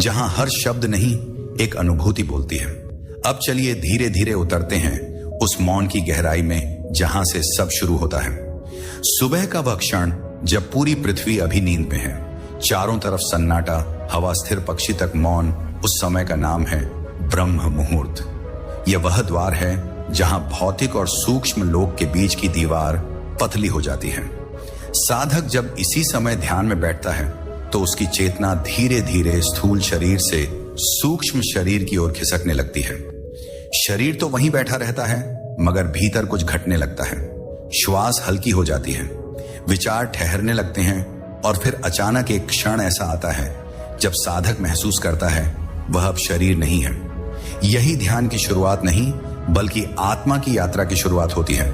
जहां हर शब्द नहीं एक अनुभूति बोलती है। अब चलिए धीरे धीरे उतरते हैं उस मौन की गहराई में जहां से सब शुरू होता है। सुबह का वह क्षण जब पूरी पृथ्वी अभी नींद में है, चारों तरफ सन्नाटा, हवा स्थिर, पक्षी तक मौन। उस समय का नाम है ब्रह्म मुहूर्त। यह वह द्वार है जहां भौतिक और सूक्ष्म लोक के बीच की दीवार पतली हो जाती है। साधक जब इसी समय ध्यान में बैठता है तो उसकी चेतना धीरे धीरे स्थूल शरीर से सूक्ष्म शरीर की ओर खिसकने लगती है। शरीर तो वहीं बैठा रहता है, मगर भीतर कुछ घटने लगता है। श्वास हल्की हो जाती है, विचार ठहरने लगते हैं, और फिर अचानक एक क्षण ऐसा आता है जब साधक महसूस करता है वह अब शरीर नहीं है। यही ध्यान की शुरुआत नहीं, बल्कि आत्मा की यात्रा की शुरुआत होती है।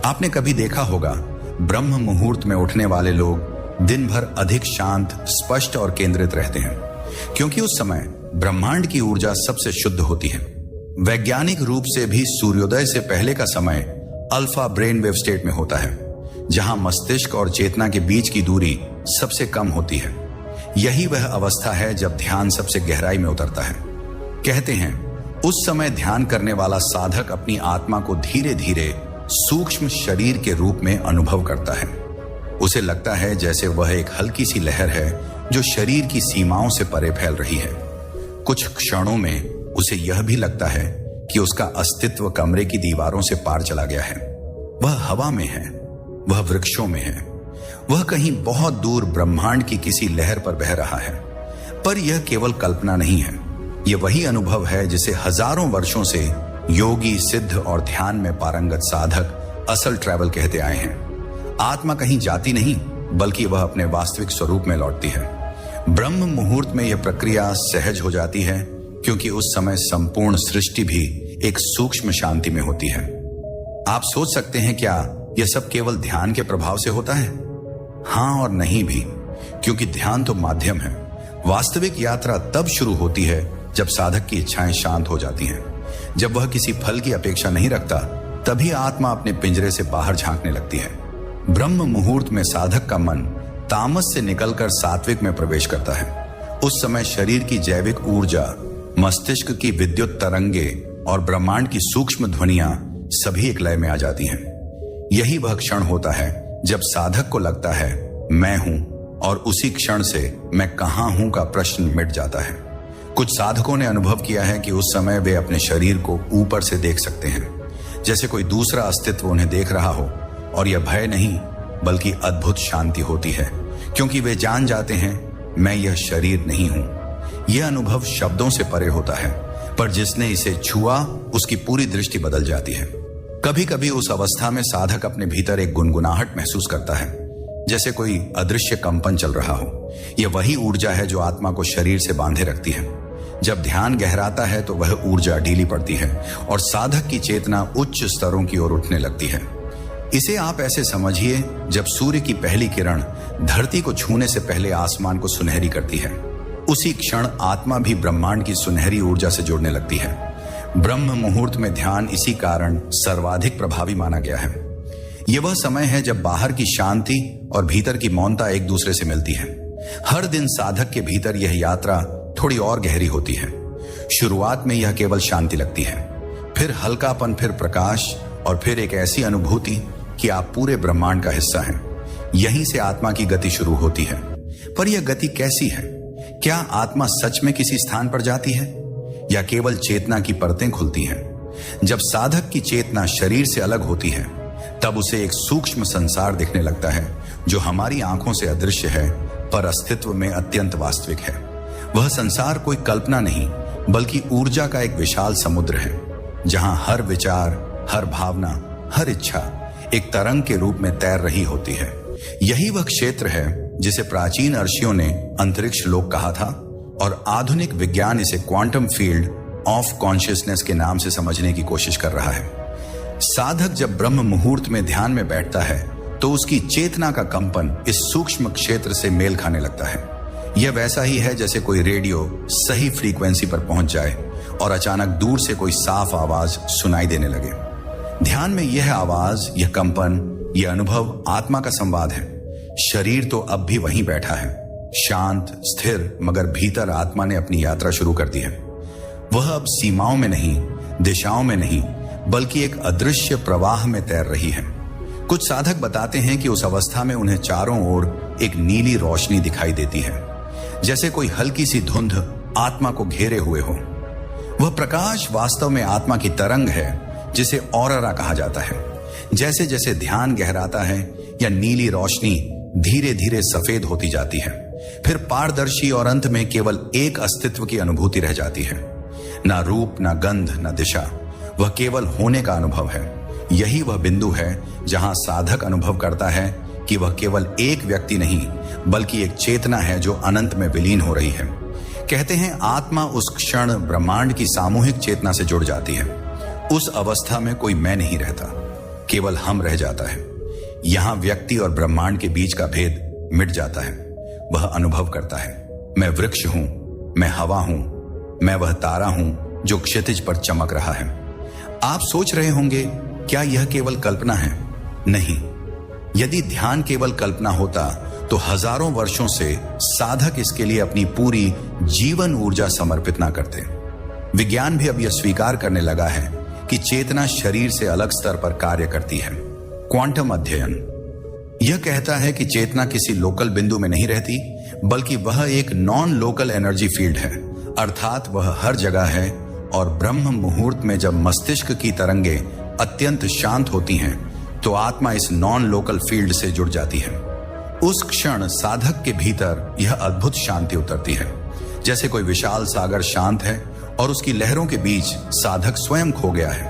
आपने कभी देखा होगा, ब्रह्म मुहूर्त में उठने वाले लोग दिन भर अधिक शांत, स्पष्ट और केंद्रित रहते हैं, क्योंकि उस समय ब्रह्मांड की ऊर्जा सबसे शुद्ध होती है। वैज्ञानिक रूप से भी सूर्योदय से पहले का समय अल्फा ब्रेन वेव स्टेट में होता है, जहां मस्तिष्क और चेतना के बीच की दूरी सबसे कम होती है। यही वह अवस्था है जब ध्यान सबसे गहराई में उतरता है। कहते हैं उस समय ध्यान करने वाला साधक अपनी आत्मा को धीरे धीरे सूक्ष्म शरीर के रूप में अनुभव करता है। उसे लगता है जैसे वह एक हल्की सी लहर है जो शरीर की सीमाओं से परे फैल रही है। कुछ क्षणों में उसे यह भी लगता है कि उसका अस्तित्व कमरे की दीवारों से पार चला गया है। वह हवा में है, वह वृक्षों में है, वह कहीं बहुत दूर ब्रह्मांड की किसी लहर पर बह रहा है। पर यह केवल कल्पना नहीं है, यह वही अनुभव है जिसे हजारों वर्षों से योगी, सिद्ध और ध्यान में पारंगत साधक असल ट्रैवल कहते आए हैं। आत्मा कहीं जाती नहीं, बल्कि वह अपने वास्तविक स्वरूप में लौटती है। ब्रह्म मुहूर्त में यह प्रक्रिया सहज हो जाती है, क्योंकि उस समय संपूर्ण सृष्टि भी एक सूक्ष्म शांति में होती है। आप सोच सकते हैं, क्या यह सब केवल ध्यान के प्रभाव से होता है? हां और नहीं भी, क्योंकि ध्यान तो माध्यम है। वास्तविक यात्रा तब शुरू होती है जब साधक की इच्छाएं शांत हो जाती हैं। जब वह किसी फल की अपेक्षा नहीं रखता, तभी आत्मा अपने पिंजरे से बाहर झांकने लगती है। ब्रह्म मुहूर्त में साधक का मन तामस से निकलकर सात्विक में प्रवेश करता है। उस समय शरीर की जैविक ऊर्जा, मस्तिष्क की विद्युत तरंगे और ब्रह्मांड की सूक्ष्म ध्वनियां सभी एक लय में आ जाती हैं। यही वह क्षण होता है जब साधक को लगता है मैं हूं, और उसी क्षण से मैं कहां हूं का प्रश्न मिट जाता है। कुछ साधकों ने अनुभव किया है कि उस समय वे अपने शरीर को ऊपर से देख सकते हैं, जैसे कोई दूसरा अस्तित्व उन्हें देख रहा हो, और यह भय नहीं बल्कि अद्भुत शांति होती है, क्योंकि वे जान जाते हैं मैं यह शरीर नहीं हूं। यह अनुभव शब्दों से परे होता है, पर जिसने इसे छुआ उसकी पूरी दृष्टि बदल जाती है। कभी कभी उस अवस्था में साधक अपने भीतर एक गुनगुनाहट महसूस करता है, जैसे कोई अदृश्य कंपन चल रहा हो। यह वही ऊर्जा है जो आत्मा को शरीर से बांधे रखती है। जब ध्यान गहराता है तो वह ऊर्जा ढीली पड़ती है और साधक की चेतना उच्च स्तरों की ओर उठने लगती है। इसे आप ऐसे समझिए जब सूर्य की पहली किरण धरती को छूने से पहले आसमान को सुनहरी करती है। उसी क्षण आत्मा भी ब्रह्मांड की सुनहरी ऊर्जा से जुड़ने लगती है। ब्रह्म मुहूर्त में ध्यान इसी कारण सर्वाधिक प्रभावी माना गया है। यह वह समय है जब बाहर की शांति और भीतर की मौनता एक दूसरे से मिलती है। हर दिन साधक के भीतर यह यात्रा थोड़ी और गहरी होती है। शुरुआत में यह केवल शांति लगती है, फिर हल्कापन, फिर प्रकाश, और फिर एक ऐसी अनुभूति कि आप पूरे ब्रह्मांड का हिस्सा हैं। यहीं से आत्मा की गति शुरू होती है। पर यह गति कैसी है? क्या आत्मा सच में किसी स्थान पर जाती है, या केवल चेतना की परतें खुलती हैं? जब साधक की चेतना शरीर से अलग होती है, तब उसे एक सूक्ष्म संसार दिखने लगता है, जो हमारी आंखों से अदृश्य है पर अस्तित्व में अत्यंत वास्तविक है। वह संसार कोई कल्पना नहीं, बल्कि ऊर्जा का एक विशाल समुद्र है, जहां हर विचार, हर भावना, हर इच्छा एक तरंग के रूप में तैर रही होती है। यही वह क्षेत्र है जिसे प्राचीन ऋषियों ने अंतरिक्ष लोक कहा था, और आधुनिक विज्ञान इसे क्वांटम फील्ड ऑफ कॉन्शियसनेस के नाम से समझने की कोशिश कर रहा है। साधक जब ब्रह्म मुहूर्त में ध्यान में बैठता है तो उसकी चेतना का कंपन इस सूक्ष्म क्षेत्र से मेल खाने लगता है। यह वैसा ही है जैसे कोई रेडियो सही फ्रीक्वेंसी पर पहुंच जाए और अचानक दूर से कोई साफ आवाज सुनाई देने लगे। ध्यान में यह आवाज, यह कंपन, यह अनुभव आत्मा का संवाद है। शरीर तो अब भी वहीं बैठा है, शांत, स्थिर, मगर भीतर आत्मा ने अपनी यात्रा शुरू कर दी है। वह अब सीमाओं में नहीं, दिशाओं में नहीं, बल्कि एक अदृश्य प्रवाह में तैर रही है। कुछ साधक बताते हैं कि उस अवस्था में उन्हें चारों ओर एक नीली रोशनी दिखाई देती है, जैसे कोई हल्की सी धुंध आत्मा को घेरे हुए हो। वह प्रकाश वास्तव में आत्मा की तरंग है, जिसे ऑररा कहा जाता है। जैसे जैसे ध्यान गहराता है या नीली रोशनी धीरे धीरे सफेद होती जाती है, फिर पारदर्शी और अंत में केवल एक अस्तित्व की अनुभूति रह जाती है। ना रूप, ना गंध, ना दिशा, वह केवल होने का अनुभव है। यही वह बिंदु है जहां साधक अनुभव करता है कि वह केवल एक व्यक्ति नहीं, बल्कि एक चेतना है जो अनंत में विलीन हो रही है। कहते हैं आत्मा उस क्षण ब्रह्मांड की सामूहिक चेतना से जुड़ जाती है। उस अवस्था में कोई मैं नहीं रहता, केवल हम रह जाता है। यहां व्यक्ति और ब्रह्मांड के बीच का भेद मिट जाता है। वह अनुभव करता है, मैं वृक्ष हूं, मैं हवा हूं, मैं वह तारा हूं जो क्षितिज पर चमक रहा है। आप सोच रहे होंगे, क्या यह केवल कल्पना है? नहीं। यदि ध्यान केवल कल्पना होता तो हजारों वर्षों से साधक इसके लिए अपनी पूरी जीवन ऊर्जा समर्पित ना करते। विज्ञान भी अब यह स्वीकार करने लगा है कि चेतना शरीर से अलग स्तर पर कार्य करती है। क्वांटम अध्ययन यह कहता है कि चेतना किसी लोकल बिंदु में नहीं रहती, बल्कि वह एक नॉन लोकल एनर्जी फील्ड है, अर्थात वह हर जगह है। और ब्रह्म मुहूर्त में जब मस्तिष्क की तरंगे अत्यंत शांत होती हैं, तो आत्मा इस नॉन लोकल फील्ड से जुड़ जाती है। उस क्षण साधक के भीतर यह अद्भुत शांति उतरती है, जैसे कोई विशाल सागर शांत है और उसकी लहरों के बीच साधक स्वयं खो गया है।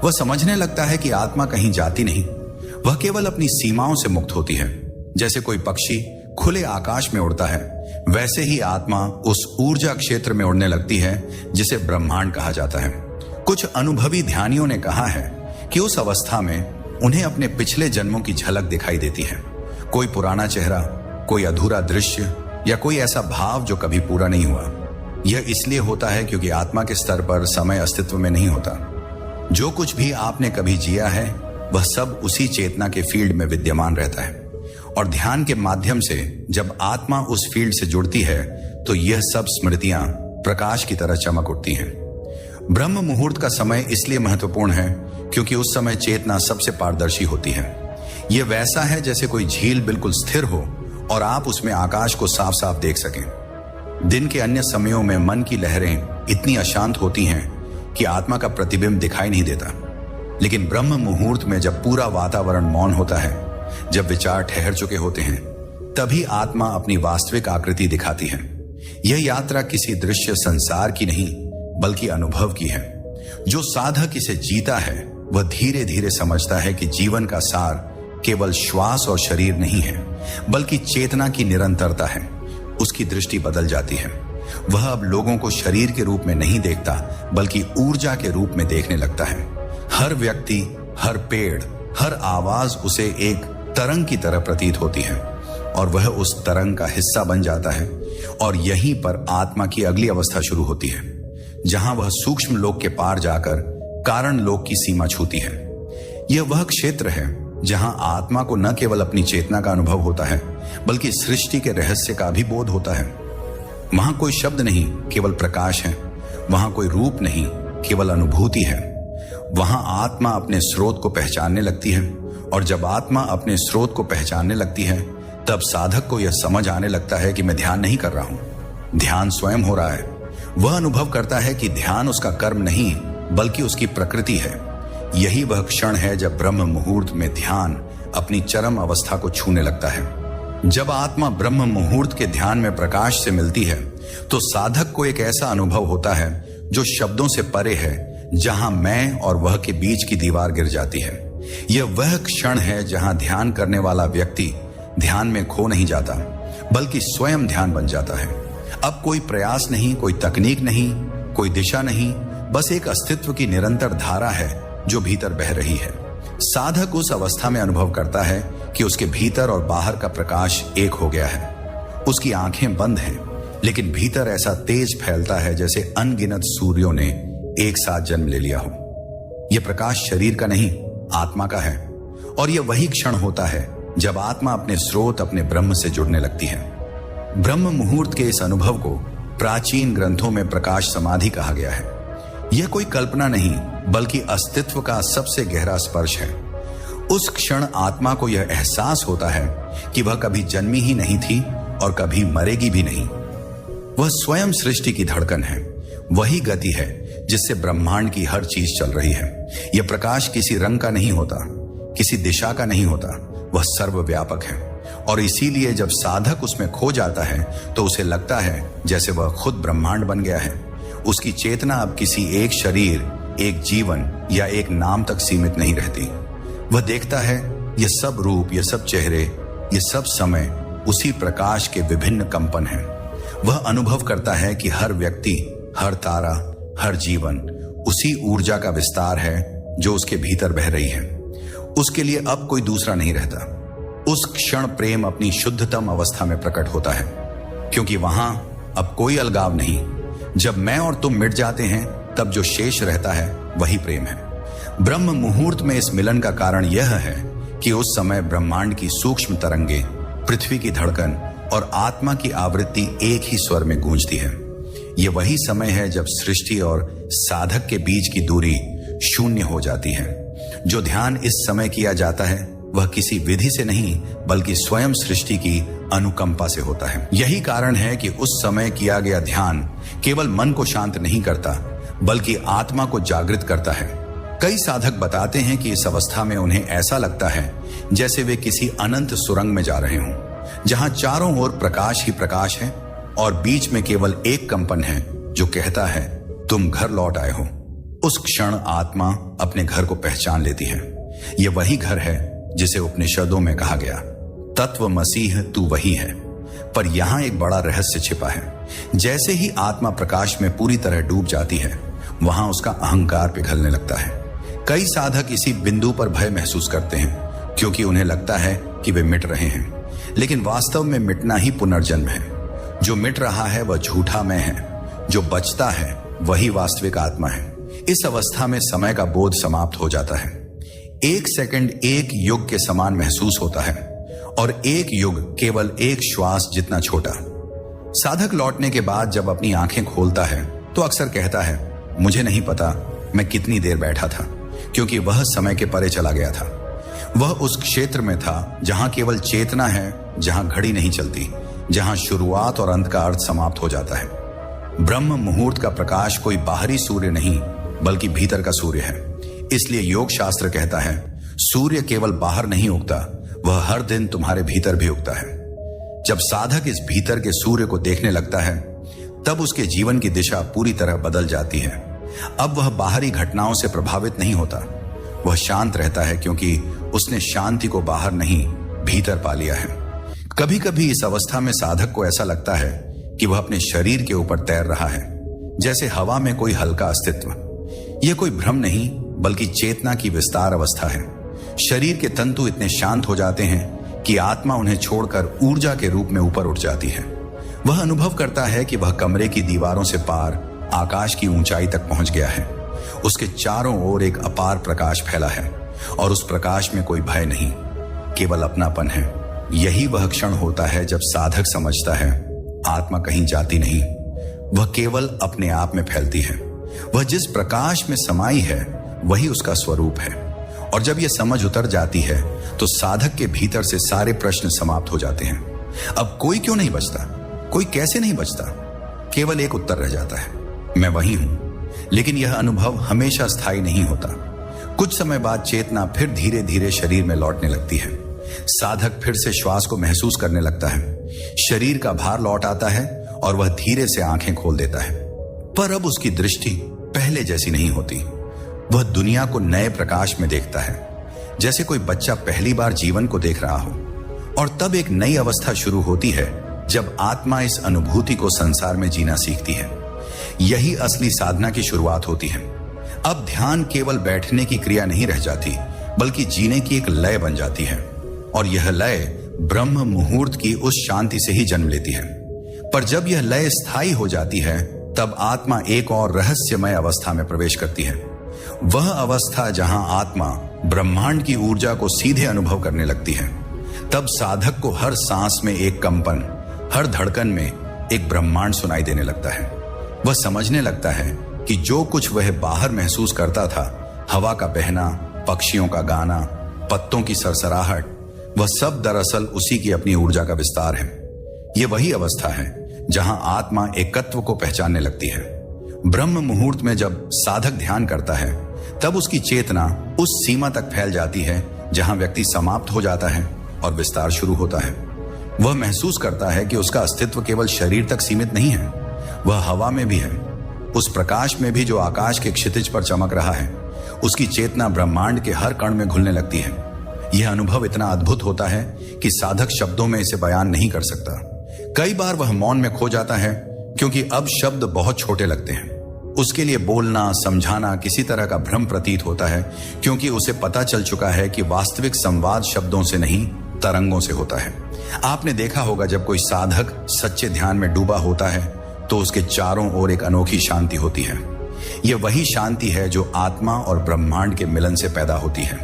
वह समझने लगता है कि आत्मा कहीं जाती नहीं, वह केवल अपनी सीमाओं से मुक्त होती है। जैसे कोई पक्षी खुले आकाश में उड़ता है, वैसे ही आत्मा उस ऊर्जा क्षेत्र में उड़ने लगती है जिसे ब्रह्मांड कहा जाता है। कुछ अनुभवी ध्यानियों ने कहा है कि उस अवस्था में उन्हें अपने पिछले जन्मों की झलक दिखाई देती है। कोई पुराना चेहरा, कोई अधूरा दृश्य या कोई ऐसा भाव जो कभी पूरा नहीं हुआ। यह इसलिए होता है क्योंकि आत्मा के स्तर पर समय अस्तित्व में नहीं होता। जो कुछ भी आपने कभी जिया है, वह सब उसी चेतना के फील्ड में विद्यमान रहता है। और ध्यान के माध्यम से जब आत्मा उस फील्ड से जुड़ती है, तो यह सब स्मृतियां प्रकाश की तरह चमक उठती हैं। ब्रह्म मुहूर्त का समय इसलिए महत्वपूर्ण है क्योंकि उस समय चेतना सबसे पारदर्शी होती है। यह वैसा है जैसे कोई झील बिल्कुल स्थिर हो और आप उसमें आकाश को साफ साफ देख सकें। दिन के अन्य समयों में मन की लहरें इतनी अशांत होती हैं कि आत्मा का प्रतिबिंब दिखाई नहीं देता, लेकिन ब्रह्म मुहूर्त में जब पूरा वातावरण मौन होता है, जब विचार ठहर चुके होते हैं, तभी आत्मा अपनी वास्तविक आकृति दिखाती है। यह यात्रा किसी दृश्य संसार की नहीं, बल्कि अनुभव की है। जो साधक इसे जीता है, वह धीरे धीरे समझता है कि जीवन का सार केवल श्वास और शरीर नहीं है, बल्कि चेतना की निरंतरता है। उसकी दृष्टि बदल जाती है। वह अब लोगों को शरीर के रूप में नहीं देखता, बल्कि ऊर्जा के रूप में देखने लगता है। हर व्यक्ति, हर पेड़, हर आवाज उसे एक तरंग की तरह प्रतीत होती है और वह उस तरंग का हिस्सा बन जाता है। और यहीं पर आत्मा की अगली अवस्था शुरू होती है, जहां वह सूक्ष्म लोक के पार जाकर कारण लोक की सीमा छूती है। यह वह क्षेत्र है जहां आत्मा को न केवल अपनी चेतना का अनुभव होता है, बल्कि सृष्टि के रहस्य का भी बोध होता है। वहां कोई शब्द नहीं, केवल प्रकाश है। वहां कोई रूप नहीं, केवल अनुभूति है। वहां आत्मा अपने स्रोत को पहचानने लगती है, और जब आत्मा अपने स्रोत को पहचानने लगती है, तब साधक को यह समझ आने लगता है कि मैं ध्यान नहीं कर रहा हूं, ध्यान स्वयं हो रहा है। वह अनुभव करता है कि ध्यान उसका कर्म नहीं, बल्कि उसकी प्रकृति है। यही वह क्षण है जब ब्रह्म मुहूर्त में ध्यान अपनी चरम अवस्था को छूने लगता है। जब आत्मा ब्रह्म मुहूर्त के ध्यान में प्रकाश से मिलती है, तो साधक को एक ऐसा अनुभव होता है जो शब्दों से परे है, जहां मैं और वह के बीच की दीवार गिर जाती है। यह वह क्षण है जहां ध्यान करने वाला व्यक्ति ध्यान में खो नहीं जाता, बल्कि स्वयं ध्यान बन जाता है। अब कोई प्रयास नहीं, कोई तकनीक नहीं, कोई दिशा नहीं, बस एक अस्तित्व की निरंतर धारा है जो भीतर बह रही है। साधक उस अवस्था में अनुभव करता है कि उसके भीतर और बाहर का प्रकाश एक हो गया है। उसकी आंखें बंद हैं, लेकिन भीतर ऐसा तेज फैलता है जैसे अनगिनत सूर्यों ने एक साथ जन्म ले लिया हो। यह प्रकाश शरीर का नहीं, आत्मा का है। और यह वही क्षण होता है जब आत्मा अपने स्रोत, अपने ब्रह्म से जुड़ने लगती है। ब्रह्म मुहूर्त के इस अनुभव को प्राचीन ग्रंथों में प्रकाश समाधि कहा गया है। यह कोई कल्पना नहीं बल्कि अस्तित्व का सबसे गहरा स्पर्श है। उस क्षण आत्मा को यह एहसास होता है कि वह कभी जन्मी ही नहीं थी और कभी मरेगी भी नहीं। वह स्वयं सृष्टि की धड़कन है, वही गति है जिससे ब्रह्मांड की हर चीज चल रही है। यह प्रकाश किसी रंग का नहीं होता, किसी दिशा का नहीं होता, वह सर्वव्यापक है। और इसीलिए जब साधक उसमें खो जाता है तो उसे लगता है जैसे वह खुद ब्रह्मांड बन गया है। उसकी चेतना अब किसी एक शरीर, एक जीवन या एक नाम तक सीमित नहीं रहती। वह देखता है ये सब रूप, ये सब चेहरे, ये सब समय उसी प्रकाश के विभिन्न कंपन हैं। वह अनुभव करता है कि हर व्यक्ति, हर तारा, हर जीवन उसी ऊर्जा का विस्तार है जो उसके भीतर बह रही है। उसके लिए अब कोई दूसरा नहीं रहता। उस क्षण प्रेम अपनी शुद्धतम अवस्था में प्रकट होता है, क्योंकि वहां अब कोई अलगाव नहीं। जब मैं और तुम मिट जाते हैं तब जो शेष रहता है वही प्रेम है। ब्रह्म मुहूर्त में इस मिलन का कारण यह है कि उस समय ब्रह्मांड की सूक्ष्म तरंगे, पृथ्वी की धड़कन और आत्मा की आवृत्ति एक ही स्वर में गूंजती है। यह वही समय है जब सृष्टि और साधक के बीच की दूरी शून्य हो जाती है। जो ध्यान इस समय किया जाता है वह किसी विधि से नहीं बल्कि स्वयं सृष्टि की अनुकंपा से होता है। यही कारण है कि उस समय किया गया ध्यान केवल मन को शांत नहीं करता बल्कि आत्मा को जागृत करता है। कई साधक बताते हैं कि इस अवस्था में उन्हें ऐसा लगता है जैसे वे किसी अनंत सुरंग में जा रहे हों, जहां चारों ओर प्रकाश ही प्रकाश है और बीच में केवल एक कंपन है जो कहता है तुम घर लौट आए हो। उस क्षण आत्मा अपने घर को पहचान लेती है। यह वही घर है जिसे उपनिषदों में कहा गया, तत्व मसीह तू वही है। पर यहां एक बड़ा रहस्य छिपा है। जैसे ही आत्मा प्रकाश में पूरी तरह डूब जाती है, वहां उसका अहंकार पिघलने लगता है। कई साधक इसी बिंदु पर भय महसूस करते हैं क्योंकि उन्हें लगता है कि वे मिट रहे हैं, लेकिन वास्तव में मिटना ही पुनर्जन्म है। जो मिट रहा है वह झूठा मैं है, जो बचता है वही वास्तविक आत्मा है। इस अवस्था में समय का बोध समाप्त हो जाता है। एक सेकंड एक युग के समान महसूस होता है और एक युग केवल एक श्वास जितना छोटा। साधक लौटने के बाद जब अपनी आंखें खोलता है तो अक्सर कहता है, मुझे नहीं पता मैं कितनी देर बैठा था, क्योंकि वह समय के परे चला गया था। वह उस क्षेत्र में था जहां केवल चेतना है, जहां घड़ी नहीं चलती, जहां शुरुआत और अंत का अर्थ समाप्त हो जाता है। ब्रह्म मुहूर्त का प्रकाश कोई बाहरी सूर्य नहीं बल्कि भीतर का सूर्य है। इसलिए योग शास्त्र कहता है, सूर्य केवल बाहर नहीं उगता, वह हर दिन तुम्हारे भीतर भी उगता है। जब साधक इस भीतर के सूर्य को देखने लगता है तब उसके जीवन की दिशा पूरी तरह बदल जाती है। अब वह बाहरी घटनाओं से प्रभावित नहीं होता, वह शांत रहता है क्योंकि उसने शांति को बाहर नहीं भीतर पा लिया है। कभी कभी इस अवस्था में साधक को ऐसा लगता है कि वह अपने शरीर के ऊपर तैर रहा है, जैसे हवा में कोई हल्का अस्तित्व। यह कोई भ्रम नहीं बल्कि चेतना की विस्तार अवस्था है। शरीर के तंतु इतने शांत हो जाते हैं कि आत्मा उन्हें छोड़कर ऊर्जा के रूप में ऊपर उठ जाती है। वह अनुभव करता है कि वह कमरे की दीवारों से पार आकाश की ऊंचाई तक पहुंच गया है। उसके चारों ओर एक अपार प्रकाश फैला है और उस प्रकाश में कोई भय नहीं, केवल अपनापन है। यही वह क्षण होता है जब साधक समझता है आत्मा कहीं जाती नहीं, वह केवल अपने आप में फैलती है। वह जिस प्रकाश में समाई है वही उसका स्वरूप है। और जब यह समझ उतर जाती है तो साधक के भीतर से सारे प्रश्न समाप्त हो जाते हैं। अब कोई क्यों नहीं बचता, कोई कैसे नहीं बचता, केवल एक उत्तर रह जाता है, मैं वही हूं। लेकिन यह अनुभव हमेशा स्थायी नहीं होता। कुछ समय बाद चेतना फिर धीरे धीरे शरीर में लौटने लगती है। साधक फिर से श्वास को महसूस करने लगता है, शरीर का भार लौट आता है और वह धीरे से आंखें खोल देता है। पर अब उसकी दृष्टि पहले जैसी नहीं होती। वह दुनिया को नए प्रकाश में देखता है, जैसे कोई बच्चा पहली बार जीवन को देख रहा हो। और तब एक नई अवस्था शुरू होती है जब आत्मा इस अनुभूति को संसार में जीना सीखती है। यही असली साधना की शुरुआत होती है। अब ध्यान केवल बैठने की क्रिया नहीं रह जाती बल्कि जीने की एक लय बन जाती है। और यह लय ब्रह्म मुहूर्त की उस शांति से ही जन्म लेती है। पर जब यह लय स्थायी हो जाती है तब आत्मा एक और रहस्यमय अवस्था में प्रवेश करती है। वह अवस्था जहां आत्मा ब्रह्मांड की ऊर्जा को सीधे अनुभव करने लगती है। तब साधक को हर सांस में एक कंपन, हर धड़कन में एक ब्रह्मांड सुनाई देने लगता है। वह समझने लगता है कि जो कुछ वह बाहर महसूस करता था, हवा का बहना, पक्षियों का गाना, पत्तों की सरसराहट, वह सब दरअसल उसी की अपनी ऊर्जा का विस्तार है। यह वही अवस्था है जहां आत्मा एकत्व को पहचानने लगती है। ब्रह्म मुहूर्त में जब साधक ध्यान करता है, तब उसकी चेतना उस सीमा तक फैल जाती है जहां व्यक्ति समाप्त हो जाता है और विस्तार शुरू होता है। वह महसूस करता है कि उसका अस्तित्व केवल शरीर तक सीमित नहीं है, वह हवा में भी है, उस प्रकाश में भी जो आकाश के क्षितिज पर चमक रहा है। उसकी चेतना ब्रह्मांड के हर कण में घुलने लगती है। यह अनुभव इतना अद्भुत होता है कि साधक शब्दों में इसे बयान नहीं कर सकता। कई बार वह मौन में खो जाता है, क्योंकि अब शब्द बहुत छोटे लगते हैं। उसके लिए बोलना, समझाना किसी तरह का भ्रम प्रतीत होता है, क्योंकि उसे पता चल चुका है कि वास्तविक संवाद शब्दों से नहीं, तरंगों से होता है। आपने देखा होगा, जब कोई साधक सच्चे ध्यान में डूबा होता है तो उसके चारों ओर एक अनोखी शांति होती है। यह वही शांति है जो आत्मा और ब्रह्मांड के मिलन से पैदा होती है।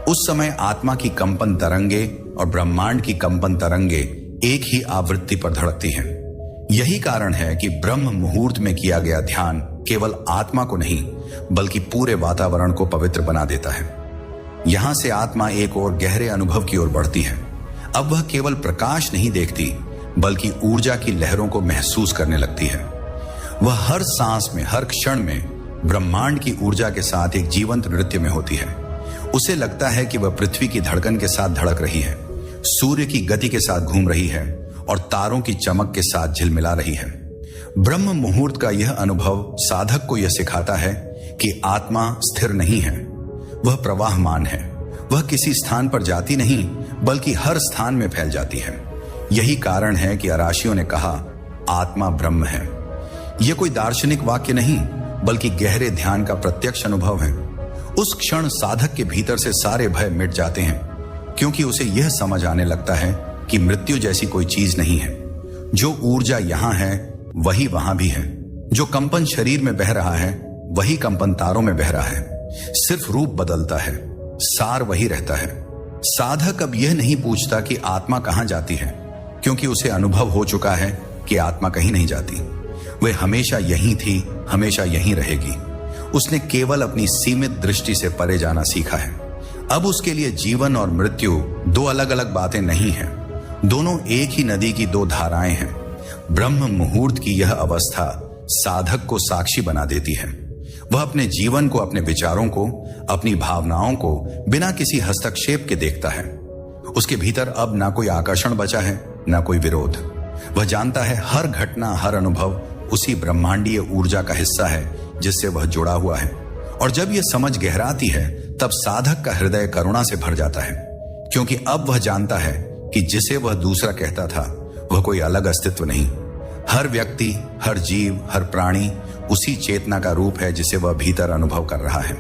उस समय आत्मा की कंपन तरंगे और ब्रह्मांड की कंपन तरंगे एक ही आवृत्ति पर धड़कती हैं। यही कारण है कि ब्रह्म मुहूर्त में किया गया ध्यान केवल आत्मा को नहीं, बल्कि पूरे वातावरण को पवित्र बना देता है। यहां से आत्मा एक और गहरे अनुभव की ओर बढ़ती है। अब वह केवल प्रकाश नहीं देखती, बल्कि ऊर्जा की लहरों को महसूस करने लगती है। वह हर सांस में, हर क्षण में ब्रह्मांड की ऊर्जा के साथ एक जीवंत नृत्य में होती है। उसे लगता है कि वह पृथ्वी की धड़कन के साथ धड़क रही है, सूर्य की गति के साथ घूम रही है और तारों की चमक के साथ झिलमिला रही है। ब्रह्म मुहूर्त का यह अनुभव साधक को यह सिखाता है कि आत्मा स्थिर नहीं है, वह प्रवाहमान है। वह किसी स्थान पर जाती नहीं, बल्कि हर स्थान में फैल जाती है। यही कारण है कि अराशियों ने कहा, आत्मा ब्रह्म है। यह कोई दार्शनिक वाक्य नहीं, बल्कि गहरे ध्यान का प्रत्यक्ष अनुभव है। उस क्षण साधक के भीतर से सारे भय मिट जाते हैं, क्योंकि उसे यह समझ आने लगता है कि मृत्यु जैसी कोई चीज नहीं है। जो ऊर्जा यहां है वही वहां भी है। जो कंपन शरीर में बह रहा है वही कंपन तारों में बह रहा है। सिर्फ रूप बदलता है, सार वही रहता है। साधक अब यह नहीं पूछता कि आत्मा कहां जाती है, क्योंकि उसे अनुभव हो चुका है कि आत्मा कहीं नहीं जाती। वह हमेशा यहीं थी, हमेशा यहीं रहेगी। उसने केवल अपनी सीमित दृष्टि से परे जाना सीखा है। अब उसके लिए जीवन और मृत्यु दो अलग अलग बातें नहीं हैं, दोनों एक ही नदी की दो धाराएं हैं। ब्रह्म मुहूर्त की यह अवस्था साधक को साक्षी बना देती है। वह अपने जीवन को, अपने विचारों को, अपनी भावनाओं को बिना किसी हस्तक्षेप के देखता है। उसके भीतर अब ना कोई आकर्षण बचा है, ना कोई विरोध। वह जानता है हर घटना, हर अनुभव उसी ब्रह्मांडीय ऊर्जा का हिस्सा है जिससे वह जुड़ा हुआ है। और जब यह समझ गहराती है, तब साधक का हृदय करुणा से भर जाता है, क्योंकि अब वह जानता है कि जिसे वह दूसरा कहता था वह कोई अलग अस्तित्व नहीं। हर व्यक्ति, हर जीव, हर प्राणी उसी चेतना का रूप है जिसे वह भीतर अनुभव कर रहा है।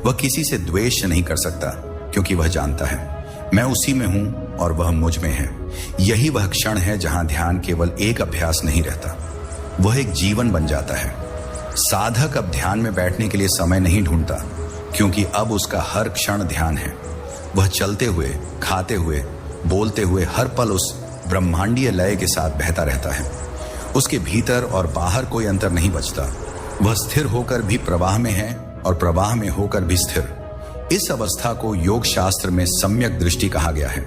वह किसी से द्वेष नहीं कर सकता, क्योंकि वह जानता है मैं उसी में हूं और वह मुझ में है। यही वह क्षण है जहां ध्यान केवल एक अभ्यास नहीं रहता, वह एक जीवन बन जाता है। साधक अब ध्यान में बैठने के लिए समय नहीं ढूंढता, क्योंकि अब उसका हर क्षण ध्यान है। वह चलते हुए, खाते हुए, बोलते हुए हर पल उस ब्रह्मांडीय लय के साथ बहता रहता है। उसके भीतर और बाहर कोई अंतर नहीं बचता। वह स्थिर होकर भी प्रवाह में है और प्रवाह में होकर भी स्थिर। इस अवस्था को योग शास्त्र में सम्यक दृष्टि कहा गया है,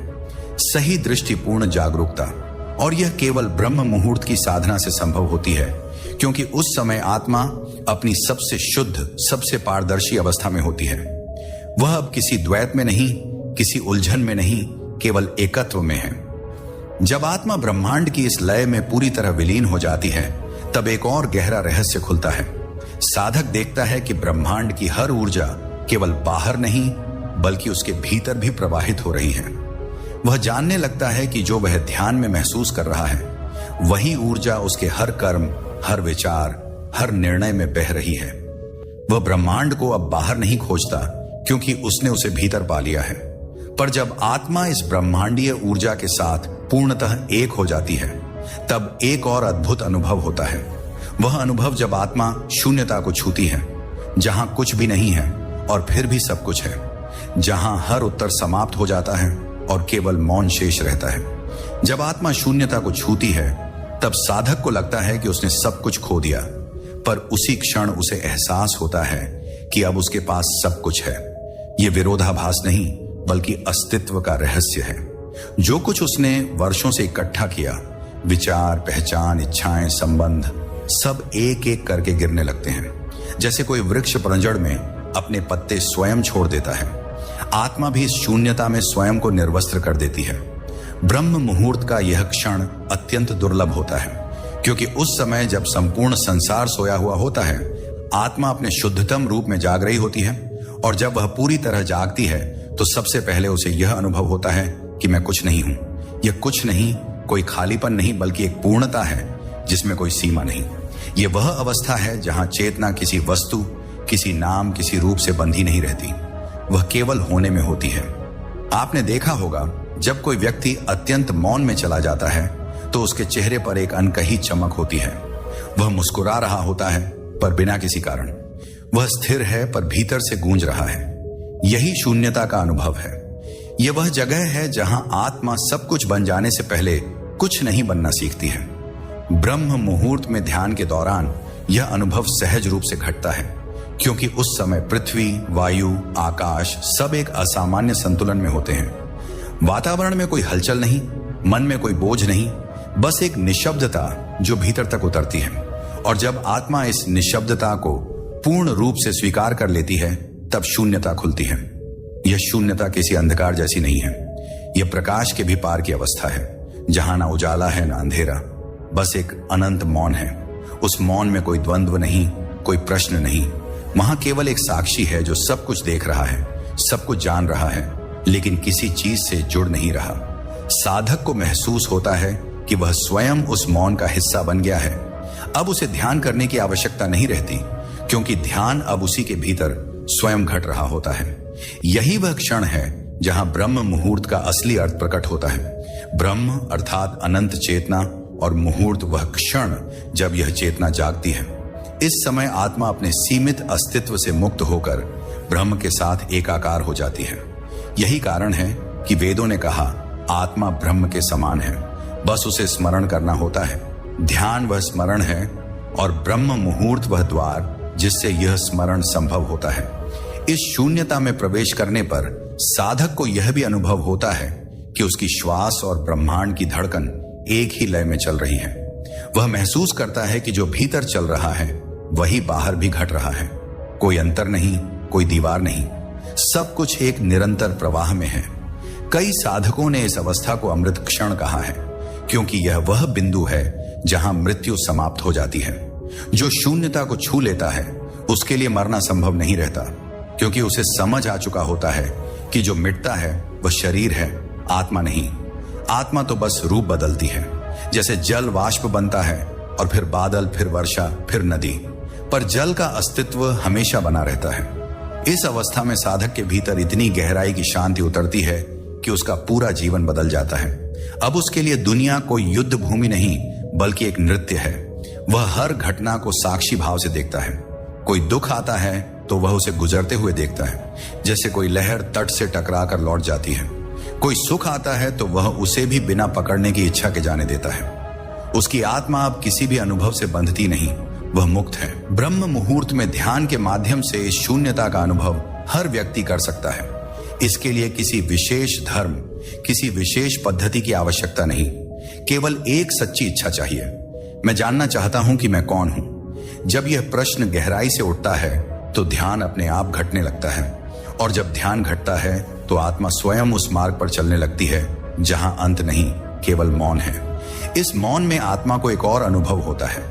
सही दृष्टिपूर्ण जागरूकता। और यह केवल ब्रह्म मुहूर्त की साधना से संभव होती है, क्योंकि उस समय आत्मा अपनी सबसे शुद्ध, सबसे पारदर्शी अवस्था में होती है। वह अब किसी द्वैत में नहीं, किसी उलझन में नहीं, केवल एकत्व में है। जब आत्मा ब्रह्मांड की इस लय में पूरी तरह विलीन हो जाती है, तब एक और गहरा रहस्य खुलता है। साधक देखता है कि ब्रह्मांड की हर ऊर्जा केवल बाहर नहीं, बल्कि उसके भीतर भी प्रवाहित हो रही है। वह जानने लगता है कि जो वह ध्यान में महसूस कर रहा है, वही ऊर्जा उसके हर कर्म, हर विचार, हर निर्णय में बह रही है। वह ब्रह्मांड को अब बाहर नहीं खोजता, क्योंकि उसने उसे भीतर पा लिया है। पर जब आत्मा इस ब्रह्मांडीय ऊर्जा के साथ पूर्णतः एक हो जाती है, तब एक और अद्भुत अनुभव होता है। वह अनुभव जब आत्मा शून्यता को छूती है, जहां कुछ भी नहीं है और फिर भी सब कुछ है, जहां हर उत्तर समाप्त हो जाता है और केवल मौन शेष रहता है। जब आत्मा शून्यता को छूती है तब साधक को लगता है कि उसने सब कुछ खो दिया, पर उसी क्षण उसे एहसास होता है कि अब उसके पास सब कुछ है। यह विरोधाभास नहीं बल्कि अस्तित्व का रहस्य है। जो कुछ उसने वर्षों से इकट्ठा किया, विचार, पहचान, इच्छाएं, संबंध, सब एक एक करके गिरने लगते हैं। जैसे कोई वृक्ष परंजड़ में अपने पत्ते स्वयं छोड़ देता है, आत्मा भी इस शून्यता में स्वयं को निर्वस्त्र कर देती है। ब्रह्म मुहूर्त का यह क्षण अत्यंत दुर्लभ होता है, क्योंकि उस समय जब संपूर्ण संसार सोया हुआ होता है, आत्मा अपने शुद्धतम रूप में जाग रही होती है, और जब वह पूरी तरह जागती है तो सबसे पहले उसे यह अनुभव होता है कि मैं कुछ नहीं हूं। यह कुछ नहीं कोई खालीपन नहीं बल्कि एक पूर्णता है जिसमें कोई सीमा नहीं। यह वह अवस्था है जहां चेतना किसी वस्तु, किसी नाम, किसी रूप से बंधी नहीं रहती, वह केवल होने में होती है। आपने देखा होगा जब कोई व्यक्ति अत्यंत मौन में चला जाता है तो उसके चेहरे पर एक अनकही चमक होती है। वह मुस्कुरा रहा होता है पर बिना किसी कारण। वह स्थिर है पर भीतर से गूंज रहा है। यही शून्यता का अनुभव है। यह वह जगह है जहां आत्मा सब कुछ बन जाने से पहले कुछ नहीं बनना सीखती है। ब्रह्म मुहूर्त में ध्यान के दौरान यह अनुभव सहज रूप से घटता है, क्योंकि उस समय पृथ्वी, वायु, आकाश सब एक असामान्य संतुलन में होते हैं। वातावरण में कोई हलचल नहीं, मन में कोई बोझ नहीं, बस एक निशब्दता जो भीतर तक उतरती है। और जब आत्मा इस निशब्दता को पूर्ण रूप से स्वीकार कर लेती है तब शून्यता खुलती है। यह शून्यता किसी अंधकार जैसी नहीं है, यह प्रकाश के भी पार की अवस्था है, जहां ना उजाला है ना अंधेरा, बस एक अनंत मौन है। उस मौन में कोई द्वंद्व नहीं, कोई प्रश्न नहीं। वहां केवल एक साक्षी है जो सब कुछ देख रहा है, सब कुछ जान रहा है, लेकिन किसी चीज से जुड़ नहीं रहा। साधक को महसूस होता है कि वह स्वयं उस मौन का हिस्सा बन गया है। अब उसे ध्यान करने की आवश्यकता नहीं रहती, क्योंकि ध्यान अब उसी के भीतर स्वयं घट रहा होता है। यही वह क्षण है जहां ब्रह्म मुहूर्त का असली अर्थ प्रकट होता है। ब्रह्म अर्थात अनंत चेतना, और मुहूर्त वह क्षण जब यह चेतना जागती है। इस समय आत्मा अपने सीमित अस्तित्व से मुक्त होकर ब्रह्म के साथ एकाकार हो जाती है। यही कारण है कि वेदों ने कहा आत्मा ब्रह्म के समान है, बस उसे स्मरण करना होता है। ध्यान वह स्मरण है और ब्रह्म मुहूर्त वह द्वार जिससे यह स्मरण संभव होता है। इस शून्यता में प्रवेश करने पर साधक को यह भी अनुभव होता है कि उसकी श्वास और ब्रह्मांड की धड़कन एक ही लय में चल रही है। वह महसूस करता है कि जो भीतर चल रहा है वही बाहर भी घट रहा है। कोई अंतर नहीं, कोई दीवार नहीं, सब कुछ एक निरंतर प्रवाह में है। कई साधकों ने इस अवस्था को अमृत क्षण कहा है, क्योंकि यह वह बिंदु है जहां मृत्यु समाप्त हो जाती है। जो शून्यता को छू लेता है उसके लिए मरना संभव नहीं रहता, क्योंकि उसे समझ आ चुका होता है कि जो मिटता है वह शरीर है, आत्मा नहीं। आत्मा तो बस रूप बदलती है, जैसे जल वाष्प बनता है और फिर बादल, फिर वर्षा, फिर नदी, पर जल का अस्तित्व हमेशा बना रहता है। इस अवस्था में साधक के भीतर इतनी गहराई की शांति उतरती है कि उसका पूरा जीवन बदल जाता है। अब उसके लिए दुनिया कोई युद्ध भूमि नहीं बल्कि एक नृत्य है। वह हर घटना को साक्षी भाव से देखता है। कोई दुख आता है तो वह उसे गुजरते हुए देखता है, जैसे कोई लहर तट से टकरा कर लौट जाती है। कोई सुख आता है तो वह उसे भी बिना पकड़ने की इच्छा के जाने देता है। उसकी आत्मा अब किसी भी अनुभव से बंधती नहीं, वह मुक्त है। ब्रह्म मुहूर्त में ध्यान के माध्यम से इस शून्यता का अनुभव हर व्यक्ति कर सकता है। इसके लिए किसी विशेष धर्म, किसी विशेष पद्धति की आवश्यकता नहीं, केवल एक सच्ची इच्छा चाहिए। मैं जानना चाहता हूं कि मैं कौन हूं। जब यह प्रश्न गहराई से उठता है तो ध्यान अपने आप घटने लगता है, और जब ध्यान घटता है तो आत्मा स्वयं उस मार्ग पर चलने लगती है जहां अंत नहीं, केवल मौन है। इस मौन में आत्मा को एक और अनुभव होता है,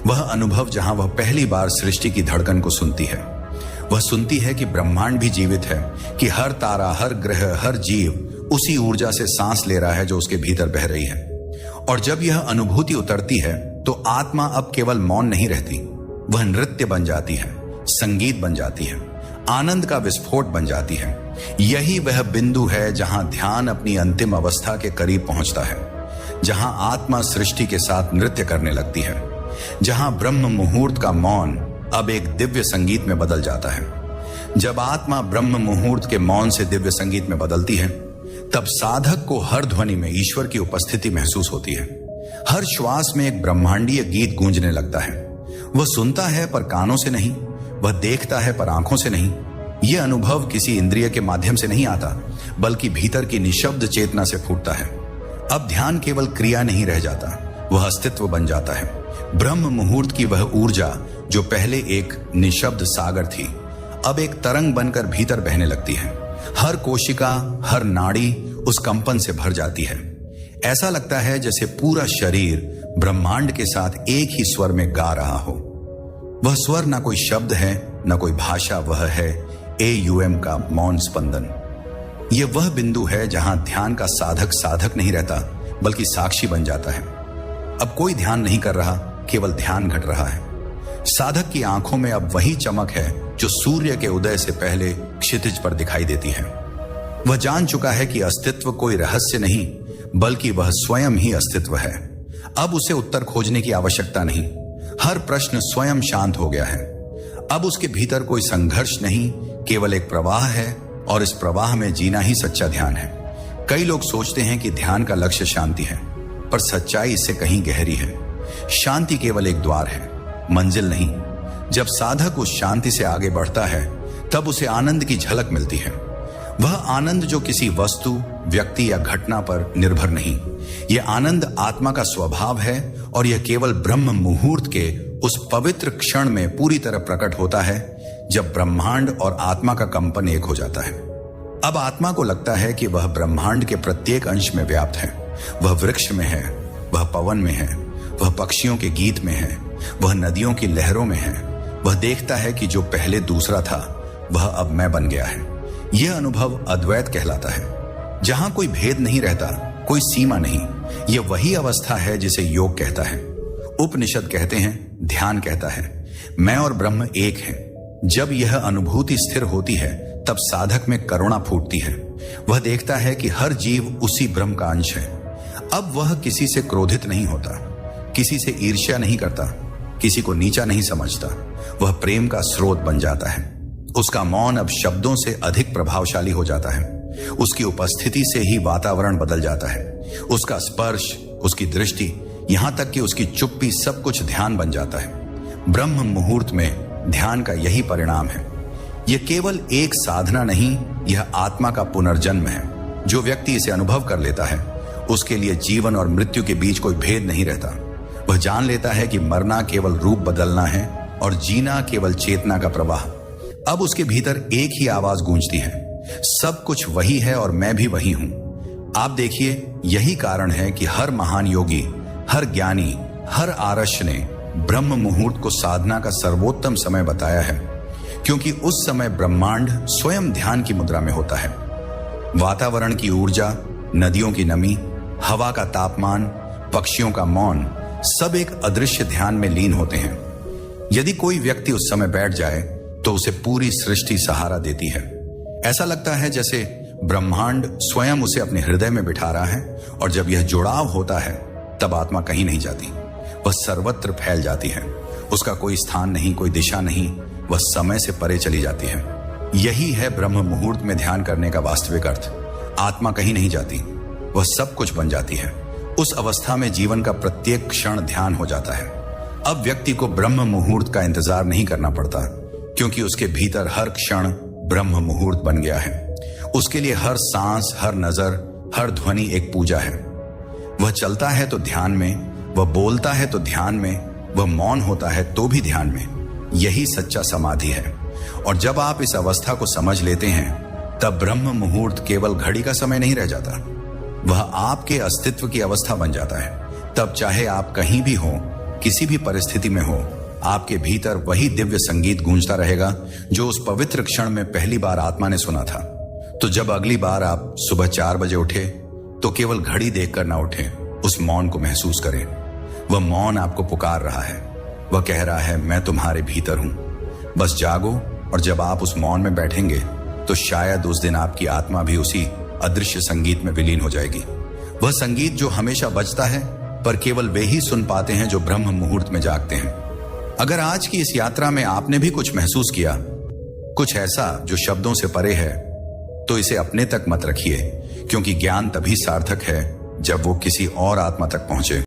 वह अनुभव जहां वह पहली बार सृष्टि की धड़कन को सुनती है। वह सुनती है कि ब्रह्मांड भी जीवित है, कि हर तारा, हर ग्रह, हर जीव उसी ऊर्जा से सांस ले रहा है जो उसके भीतर बह रही है। और जब यह अनुभूति उतरती है तो आत्मा अब केवल मौन नहीं रहती, वह नृत्य बन जाती है, संगीत बन जाती है, आनंद का विस्फोट बन जाती है। यही वह बिंदु है जहां ध्यान अपनी अंतिम अवस्था के करीब पहुंचता है, जहां आत्मा सृष्टि के साथ नृत्य करने लगती है, जहां ब्रह्म मुहूर्त का मौन अब एक दिव्य संगीत में बदल जाता है। जब आत्मा ब्रह्म मुहूर्त के मौन से दिव्य संगीत में बदलती है तब साधक को हर ध्वनि में ईश्वर की उपस्थिति महसूस होती है। हर श्वास में एक ब्रह्मांडीय गीत गूंजने लगता है। वह सुनता है पर कानों से नहीं, वह देखता है पर आंखों से नहीं। यह अनुभव किसी इंद्रिय के माध्यम से नहीं आता, बल्कि भीतर की निशब्द चेतना से फूटता है। अब ध्यान केवल क्रिया नहीं रह जाता, वह अस्तित्व बन जाता है। ब्रह्म मुहूर्त की वह ऊर्जा जो पहले एक निशब्द सागर थी, अब एक तरंग बनकर भीतर बहने लगती है। हर कोशिका, हर नाड़ी उस कंपन से भर जाती है। ऐसा लगता है जैसे पूरा शरीर ब्रह्मांड के साथ एक ही स्वर में गा रहा हो। वह स्वर ना कोई शब्द है, ना कोई भाषा, वह है AUM का मौन स्पंदन। यह वह बिंदु है जहां ध्यान का साधक नहीं रहता, बल्कि साक्षी बन जाता है। अब कोई ध्यान नहीं कर रहा, केवल ध्यान घट रहा है। साधक की आंखों में अब वही चमक है जो सूर्य के उदय से पहले क्षितिज पर दिखाई देती है। वह जान चुका है कि अस्तित्व कोई रहस्य नहीं, बल्कि वह स्वयं ही अस्तित्व है। अब उसे उत्तर खोजने की आवश्यकता नहीं। हर प्रश्न स्वयं शांत हो गया है। अब उसके भीतर कोई संघर्ष नहीं, केवल एक प्रवाह है, और इस प्रवाह में जीना ही सच्चा ध्यान है। कई लोग सोचते हैं कि ध्यान का लक्ष्य शांति है, पर सच्चाई इससे कहीं गहरी है। शांति केवल एक द्वार है, मंजिल नहीं। जब साधक उस शांति से आगे बढ़ता है, तब उसे आनंद की झलक मिलती है। वह आनंद जो किसी वस्तु, व्यक्ति या घटना पर निर्भर नहीं। यह आनंद आत्मा का स्वभाव है, और यह केवल ब्रह्म मुहूर्त के उस पवित्र क्षण में पूरी तरह प्रकट होता है, जब ब्रह्मांड और आत्मा का कंपन एक हो जाता है। अब आत्मा को लगता है कि वह ब्रह्मांड के प्रत्येक अंश में व्याप्त है। वह वृक्ष में है, वह पवन में है, वह पक्षियों के गीत में है, वह नदियों की लहरों में है। वह देखता है कि जो पहले दूसरा था, वह अब मैं बन गया है। यह अनुभव अद्वैत कहलाता है, जहां कोई भेद नहीं रहता, कोई सीमा नहीं। यह वही अवस्था है जिसे योग कहता है, उपनिषद कहते हैं, ध्यान कहता है। मैं और ब्रह्म एक हैं। जब यह अनुभूति स्थिर होती है, तब साधक में करुणा फूटती है। वह देखता है कि हर जीव उसी ब्रह्म का अंश है। अब वह किसी से क्रोधित नहीं होता, किसी से ईर्ष्या नहीं करता, किसी को नीचा नहीं समझता। वह प्रेम का स्रोत बन जाता है। उसका मौन अब शब्दों से अधिक प्रभावशाली हो जाता है। उसकी उपस्थिति से ही वातावरण बदल जाता है। उसका स्पर्श, उसकी दृष्टि, यहां तक कि उसकी चुप्पी, सब कुछ ध्यान बन जाता है। ब्रह्म मुहूर्त में ध्यान का यही परिणाम है। यह केवल एक साधना नहीं, यह आत्मा का पुनर्जन्म है। जो व्यक्ति इसे अनुभव कर लेता है, उसके लिए जीवन और मृत्यु के बीच कोई भेद नहीं रहता। वह जान लेता है कि मरना केवल रूप बदलना है, और जीना केवल चेतना का प्रवाह। अब उसके भीतर एक ही आवाज गूंजती है, सब कुछ वही है और मैं भी वही हूं। आप देखिए, यही कारण है कि हर महान योगी, हर ज्ञानी, हर आर्ष ने ब्रह्म मुहूर्त को साधना का सर्वोत्तम समय बताया है, क्योंकि उस समय ब्रह्मांड स्वयं ध्यान की मुद्रा में होता है। वातावरण की ऊर्जा, नदियों की नमी, हवा का तापमान, पक्षियों का मौन, सब एक अदृश्य ध्यान में लीन होते हैं। यदि कोई व्यक्ति उस समय बैठ जाए, तो उसे पूरी सृष्टि सहारा देती है। ऐसा लगता है जैसे ब्रह्मांड स्वयं उसे अपने हृदय में बिठा रहा है, और जब यह जुड़ाव होता है, तब आत्मा कहीं नहीं जाती, वह सर्वत्र फैल जाती है। उसका कोई स्थान नहीं, कोई दिशा नहीं, वह समय से परे चली जाती है। यही है ब्रह्म मुहूर्त में ध्यान करने का वास्तविक अर्थ। आत्मा कहीं नहीं जाती, वह सब कुछ बन जाती है। उस अवस्था में जीवन का प्रत्येक क्षण ध्यान हो जाता है। अब व्यक्ति को ब्रह्म मुहूर्त का इंतजार नहीं करना पड़ता, क्योंकि उसके भीतर हर क्षण ब्रह्म मुहूर्त बन गया है। उसके लिए हर सांस, हर नजर, हर ध्वनि एक पूजा है। वह चलता है तो ध्यान में, वह बोलता है तो ध्यान में, वह मौन होता है तो भी ध्यान में। यही सच्चा समाधि है। और जब आप इस अवस्था को समझ लेते हैं, तब ब्रह्म मुहूर्त केवल घड़ी का समय नहीं रह जाता, वह आपके अस्तित्व की अवस्था बन जाता है। तब चाहे आप कहीं भी हो, किसी भी परिस्थिति में हो, आपके भीतर वही दिव्य संगीत गूंजता रहेगा जो उस पवित्र क्षण में पहली बार आत्मा ने सुना था। तो जब अगली बार आप सुबह 4 बजे उठे, तो केवल घड़ी देखकर ना उठे, उस मौन को महसूस करें। वह मौन आपको पुकार रहा है, वह कह रहा है, मैं तुम्हारे भीतर हूं, बस जागो। और जब आप उस मौन में बैठेंगे, तो शायद उस दिन आपकी आत्मा भी उसी अदृश्य संगीत में विलीन हो जाएगी। वह संगीत जो हमेशा बजता है, पर केवल वे ही सुन पाते हैं जो ब्रह्म मुहूर्त में जागते हैं। अगर आज की इस यात्रा में आपने भी कुछ महसूस किया, कुछ ऐसा जो शब्दों से परे है, तो इसे अपने तक मत रखिए, क्योंकि ज्ञान तभी सार्थक है जब वो किसी और आत्मा तक पहुंचे।